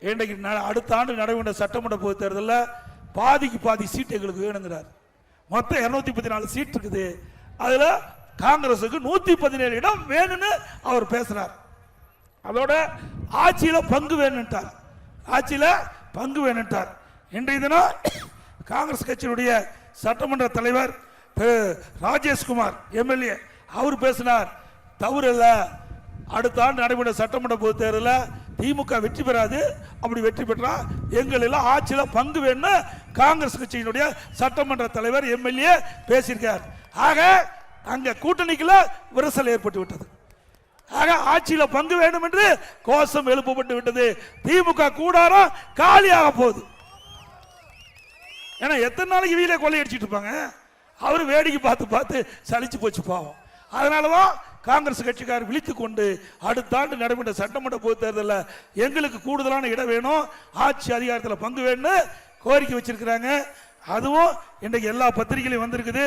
இன்றைக்கு அடுத்த ஆண்டு நடைபெற்ற சட்டமன்ற பொதுத் தேர்தலில் பாதிக்கு பாதி சீட்டு எங்களுக்கு வேணுங்கிறார். மொத்தம் 214 சீட் இருக்குது. அதுல காங்கிரசுக்கு 117 இடம் வேணும்னு அவர் பேசுறார். அதோட ஆட்சியில பங்கு வேணும்ட்டார். ஆட்சியில பங்கு வேணும்ட்டார். இன்றைய தினம் காங்கிரஸ் கட்சியினுடைய சட்டமன்ற தலைவர் ராஜேஷ்குமார் எம்எல்ஏ அவர் பேசினார். தவறு இல்ல, அடுத்த ஆண்டு நடைபெற்ற சட்டமன்ற பொதுத் தேர்தலில் திமுக வெற்றி பெறாது. அப்படி வெற்றி பெற்றா எங்கள் எல்லாம் ஆட்சியில பங்கு வேணும்னு காங்கிரஸ் கட்சியினுடைய சட்டமன்ற தலைவர் எம்எல்ஏ பேசியிருக்கார். ஆக அங்க கூட்டணிக்குள்ள விரிசல் ஏற்பட்டு விட்டது. ஆக ஆட்சியில பங்கு வேண்டும் என்று கோஷம் எழுப்பப்பட்டு விட்டது. திமுக கூடாரம் காலியாக போகுது. ஏன்னா எத்தனை நாளைக்கு வீலே கொள்ளையடிச்சிட்டு இருப்பாங்க. அவரு வேடிக்கை பார்த்து பார்த்து சலிச்சு போச்சு பாவம். அதனாலதான் காங்கிரஸ் கட்சிக்காரர் விழித்துக் கொண்டு அடுத்த ஆண்டு நடைபெற்ற சட்டமன்ற பொதுத் தேர்தலில் எங்களுக்கு கூடுதலான இடம் வேணும், ஆட்சி அதிகாரத்தில் பங்கு வேணும்னு கோரிக்கை வச்சிருக்கிறாங்க. அதுவும் இன்றைக்கு எல்லா பத்திரிகையிலும் வந்திருக்குது.